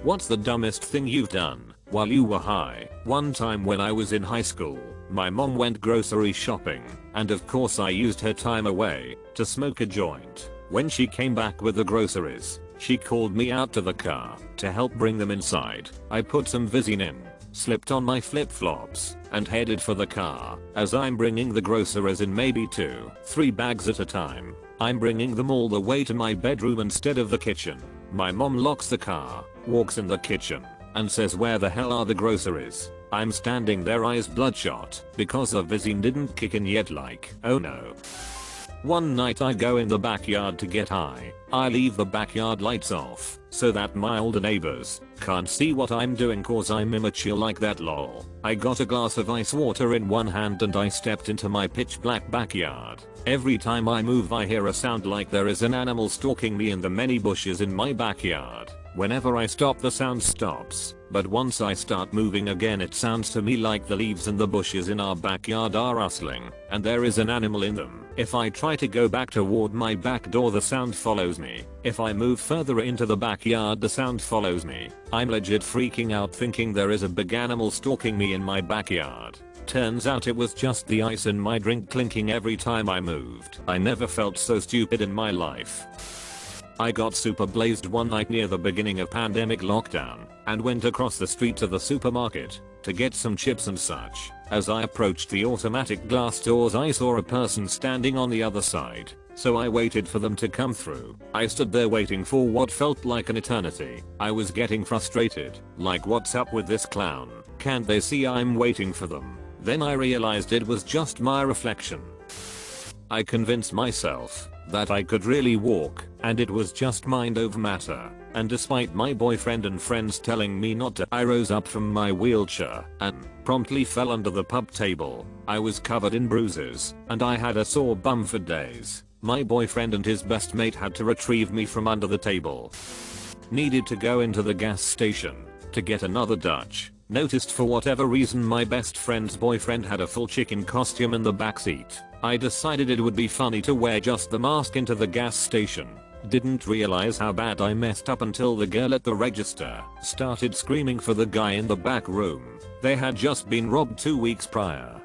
What's the dumbest thing you've done while you were high? One time when I was in high school, my mom went grocery shopping, and of course I used her time away to smoke a joint. When she came back with the groceries, she called me out to the car to help bring them inside. I put some Visine in, slipped on my flip-flops, and headed for the car. As I'm bringing the groceries in maybe 2-3 bags at a time, I'm bringing them all the way to my bedroom instead of the kitchen. My mom locks the car, walks in the kitchen, and says, "Where the hell are the groceries?" I'm standing there eyes bloodshot because the Visine didn't kick in yet, like, oh no. One night I go in the backyard to get high. I leave the backyard lights off so that my older neighbors can't see what I'm doing cause I'm immature like that, lol. I got a glass of ice water in one hand and I stepped into my pitch black backyard. Every time I move I hear a sound like there is an animal stalking me in the many bushes in my backyard. Whenever I stop the sound stops, but once I start moving again it sounds to me like the leaves in the bushes in our backyard are rustling and there is an animal in them. If I try to go back toward my back door the sound follows me. If I move further into the backyard the sound follows me. I'm legit freaking out thinking there is a big animal stalking me in my backyard. Turns out it was just the ice in my drink clinking every time I moved. I never felt so stupid in my life. I got super blazed one night near the beginning of pandemic lockdown and went across the street to the supermarket to get some chips and such. As I approached the automatic glass doors I saw a person standing on the other side, so I waited for them to come through. I stood there waiting for what felt like an eternity. I was getting frustrated, like what's up with this clown? Can't they see I'm waiting for them? Then I realized it was just my reflection. I convinced myself that I could really walk and it was just mind over matter. And despite my boyfriend and friends telling me not to, I rose up from my wheelchair and promptly fell under the pub table. I was covered in bruises and I had a sore bum for days. My boyfriend and his best mate had to retrieve me from under the table. Needed to go into the gas station to get another Dutch. Noticed for whatever reason my best friend's boyfriend had a full chicken costume in the backseat. I decided it would be funny to wear just the mask into the gas station. Didn't realize how bad I messed up until the girl at the register started screaming for the guy in the back room. They had just been robbed 2 weeks prior.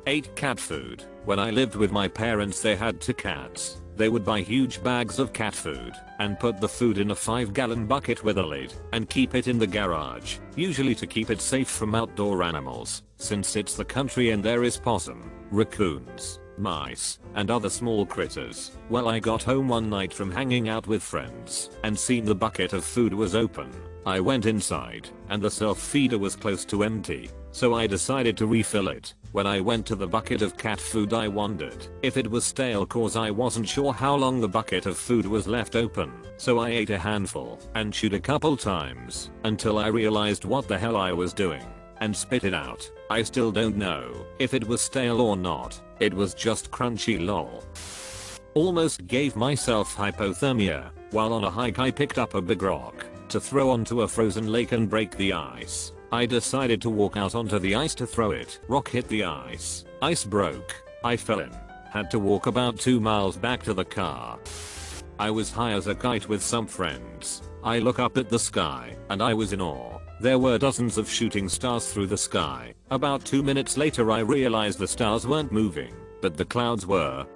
Ate cat food. When I lived with my parents they had 2 cats. They would buy huge bags of cat food and put the food in a 5-gallon bucket with a lid and keep it in the garage, usually to keep it safe from outdoor animals, since it's the country and there is possum, raccoons, mice, and other small critters. Well, I got home one night from hanging out with friends and seen the bucket of food was open. I went inside and the self-feeder was close to empty, so I decided to refill it. When I went to the bucket of cat food I wondered if it was stale cause I wasn't sure how long the bucket of food was left open. So I ate a handful and chewed a couple times until I realized what the hell I was doing and spit it out. I still don't know if it was stale or not. It was just crunchy, lol. Almost gave myself hypothermia. While on a hike I picked up a big rock to throw onto a frozen lake and break the ice. I decided to walk out onto the ice to throw it. Rock hit the ice. Ice broke. I fell in. Had to walk about 2 miles back to the car. I was high as a kite with some friends. I look up at the sky and I was in awe. There were dozens of shooting stars through the sky. About 2 minutes later I realized the stars weren't moving, but the clouds were.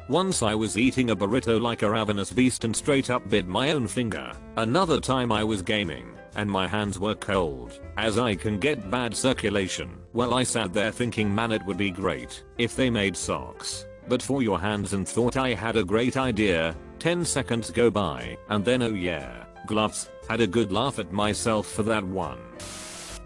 Once I was eating a burrito like a ravenous beast and straight up bit my own finger. Another time I was gaming and my hands were cold, as I can get bad circulation. Well, I sat there thinking, man, it would be great if they made socks but for your hands, and thought I had a great idea. 10 seconds go by and then, oh yeah, gloves. Had a good laugh at myself for that one.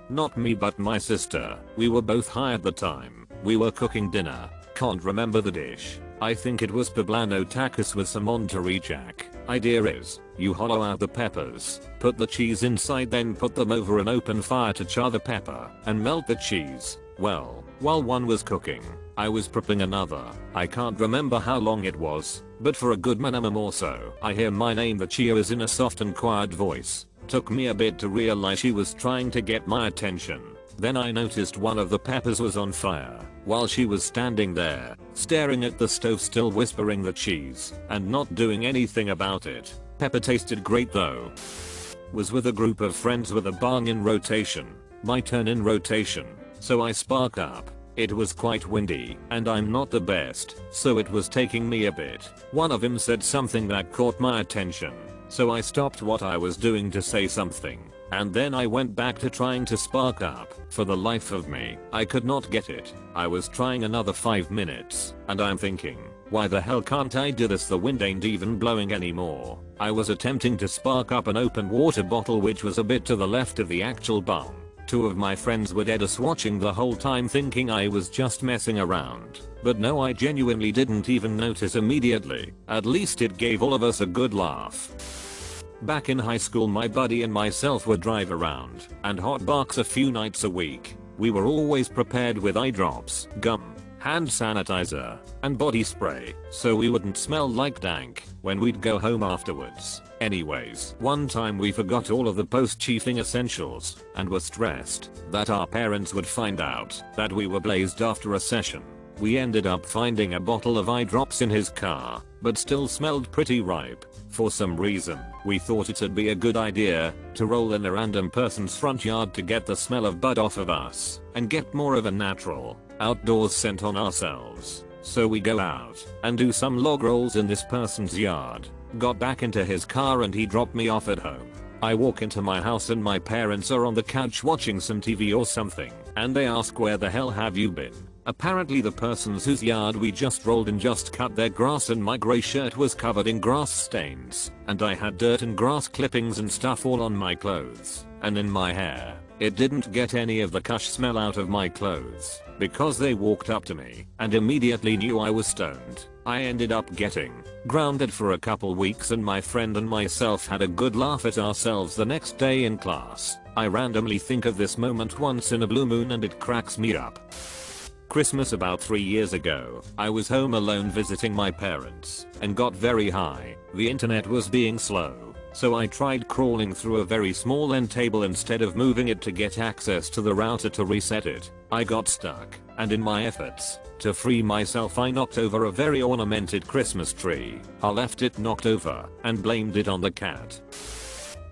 Not me but my sister. We were both high at the time. We were cooking dinner. Can't remember the dish. I think it was poblano tacos with some Monterey Jack. Idea is, you hollow out the peppers, put the cheese inside, then put them over an open fire to char the pepper and melt the cheese. Well, while one was cooking, I was prepping another. I can't remember how long it was, but for a good minimum or so. I hear my name, the cheers, in a soft and quiet voice. Took me a bit to realize she was trying to get my attention. Then I noticed one of the peppers was on fire, while she was standing there, staring at the stove, still whispering the cheese, and not doing anything about it. Pepper tasted great though. Was with a group of friends with a bong in rotation. My turn in rotation. So I spark up. It was quite windy and I'm not the best, so it was taking me a bit. One of them said something that caught my attention. So I stopped what I was doing to say something. And then I went back to trying to spark up. For the life of me, I could not get it. I was trying another 5 minutes, and I'm thinking, why the hell can't I do this? The wind ain't even blowing anymore. I was attempting to spark up an open water bottle which was a bit to the left of the actual bong. 2 of my friends were dead ass watching the whole time thinking I was just messing around. But no, I genuinely didn't even notice immediately. At least it gave all of us a good laugh. Back in high school, my buddy and myself would drive around and hotbox a few nights a week. We were always prepared with eye drops, gum, hand sanitizer, and body spray so we wouldn't smell like dank when we'd go home afterwards. Anyways, one time we forgot all of the post-chiefing essentials and were stressed that our parents would find out that we were blazed after a session. We ended up finding a bottle of eye drops in his car, but still smelled pretty ripe. For some reason, we thought it'd be a good idea to roll in a random person's front yard to get the smell of bud off of us and get more of a natural, outdoors scent on ourselves. So we go out and do some log rolls in this person's yard. Got back into his car and he dropped me off at home. I walk into my house and my parents are on the couch watching some TV or something, and they ask, where the hell have you been? Apparently the persons whose yard we just rolled in just cut their grass and my grey shirt was covered in grass stains, and I had dirt and grass clippings and stuff all on my clothes and in my hair. It didn't get any of the kush smell out of my clothes because they walked up to me and immediately knew I was stoned. I ended up getting grounded for a couple weeks and my friend and myself had a good laugh at ourselves the next day in class. I randomly think of this moment once in a blue moon and it cracks me up. Christmas about 3 years ago, I was home alone visiting my parents and got very high. The internet was being slow, so I tried crawling through a very small end table instead of moving it to get access to the router to reset it. I got stuck, and in my efforts to free myself I knocked over a very ornamented Christmas tree. I left it knocked over and blamed it on the cat.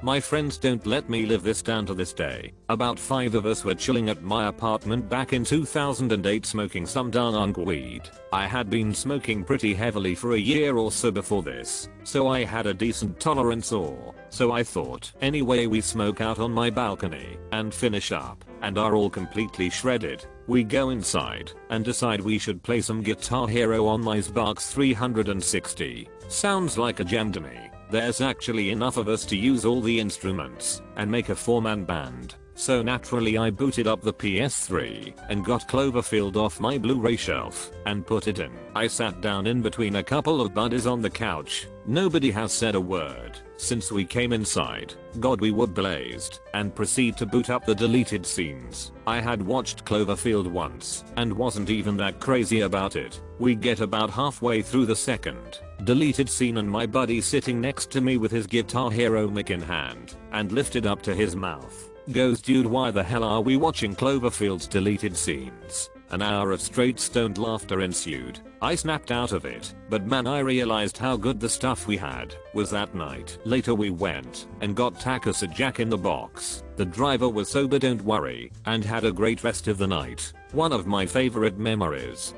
My friends don't let me live this down to this day. About 5 of us were chilling at my apartment back in 2008 smoking some darn weed. I had been smoking pretty heavily for a year or so before this, so I had a decent tolerance, or so I thought. Anyway, we smoke out on my balcony and finish up and are all completely shredded. We go inside and decide we should play some Guitar Hero on my Xbox 360. Sounds like a gem to me. There's actually enough of us to use all the instruments and make a 4-man band. So naturally I booted up the PS3 and got Cloverfield off my Blu-ray shelf and put it in. I sat down in between a couple of buddies on the couch. Nobody has said a word since we came inside. God, we were blazed, and proceed to boot up the deleted scenes. I had watched Cloverfield once and wasn't even that crazy about it. We get about halfway through the second deleted scene and my buddy sitting next to me with his Guitar Hero mic in hand and lifted up to his mouth goes, dude, why the hell are we watching Cloverfield's deleted scenes? An hour of straight stoned laughter ensued. I snapped out of it, but man, I realized how good the stuff we had was that night. Later we went and got tacos at Jack in the Box. The driver was sober, don't worry, and had a great rest of the night. One of my favorite memories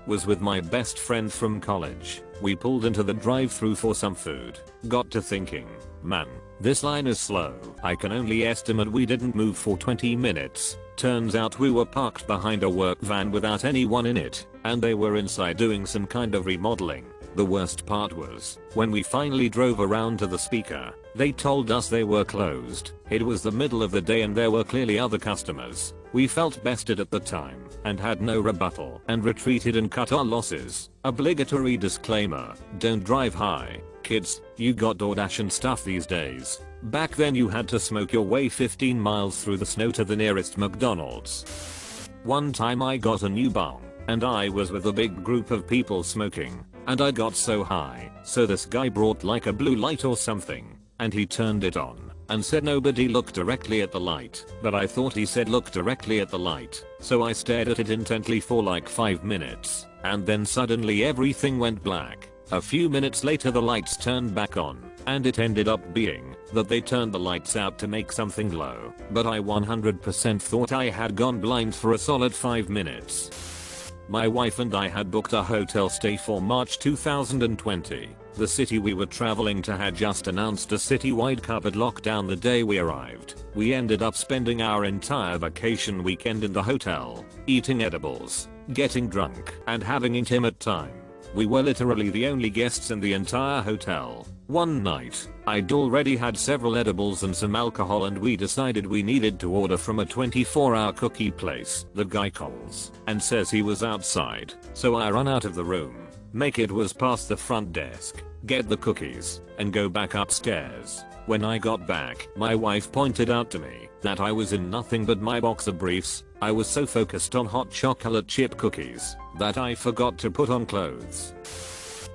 was with my best friend from college. We pulled into the drive-thru for some food. Got to thinking, man, this line is slow. I can only estimate we didn't move for 20 minutes. Turns out we were parked behind a work van without anyone in it, and they were inside doing some kind of remodeling. The worst part was, when we finally drove around to the speaker, they told us they were closed. It was the middle of the day and there were clearly other customers. We felt bested at the time and had no rebuttal and retreated and cut our losses. Obligatory disclaimer, don't drive high. Kids, you got DoorDash and stuff these days. Back then you had to smoke your way 15 miles through the snow to the nearest McDonald's. One time I got a new bong and I was with a big group of people smoking, and I got so high, so this guy brought like a blue light or something, and he turned it on and said nobody look directly at the light, but I thought he said look directly at the light, so I stared at it intently for like 5 minutes, and then suddenly everything went black. A few minutes later the lights turned back on, and it ended up being that they turned the lights out to make something glow, but I 100% thought I had gone blind for a solid 5 minutes. My wife and I had booked a hotel stay for March 2020. The city we were traveling to had just announced a citywide COVID lockdown the day we arrived. We ended up spending our entire vacation weekend in the hotel, eating edibles, getting drunk, and having intimate time. We were literally the only guests in the entire hotel. One night, I'd already had several edibles and some alcohol, and we decided we needed to order from a 24-hour cookie place. The guy calls and says he was outside, so I run out of the room, make it was past the front desk, get the cookies, and go back upstairs. When I got back, my wife pointed out to me that I was in nothing but my boxer briefs. I was so focused on hot chocolate chip cookies that I forgot to put on clothes.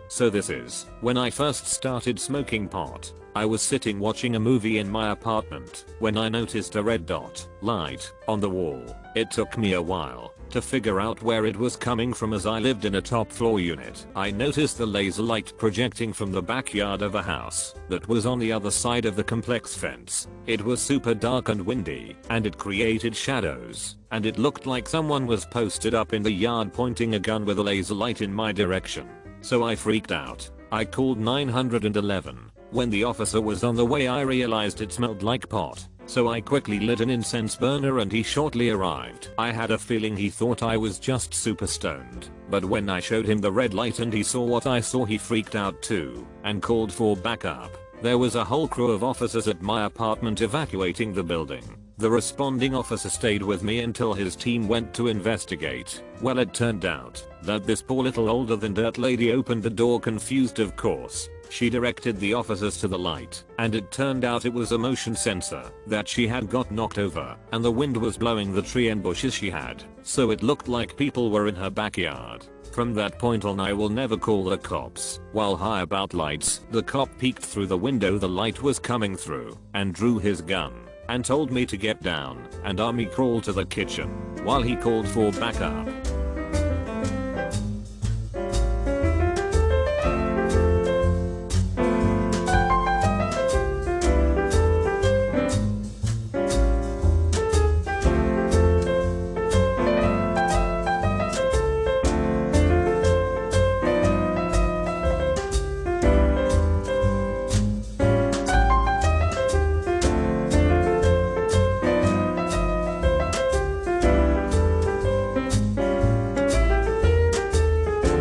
So this is when I first started smoking pot. I was sitting watching a movie in my apartment when I noticed a red dot light on the wall. It took me a while to figure out where it was coming from, as I lived in a top floor unit. I noticed the laser light projecting from the backyard of a house that was on the other side of the complex fence. It was super dark and windy, and it created shadows, and it looked like someone was posted up in the yard pointing a gun with a laser light in my direction. So I freaked out. I called 911. When the officer was on the way, I realized it smelled like pot. So I quickly lit an incense burner and he shortly arrived. I had a feeling he thought I was just super stoned, but when I showed him the red light and he saw what I saw, he freaked out too and called for backup. There was a whole crew of officers at my apartment evacuating the building. The responding officer stayed with me until his team went to investigate. Well, it turned out that this poor little older than dirt lady opened the door, confused of course. She directed the officers to the light, and it turned out it was a motion sensor that she had got knocked over, and the wind was blowing the tree and bushes she had, so it looked like people were in her backyard. From that point on, I will never call the cops. While high about lights, the cop peeked through the window the light was coming through and drew his gun and told me to get down and army crawl to the kitchen while he called for backup.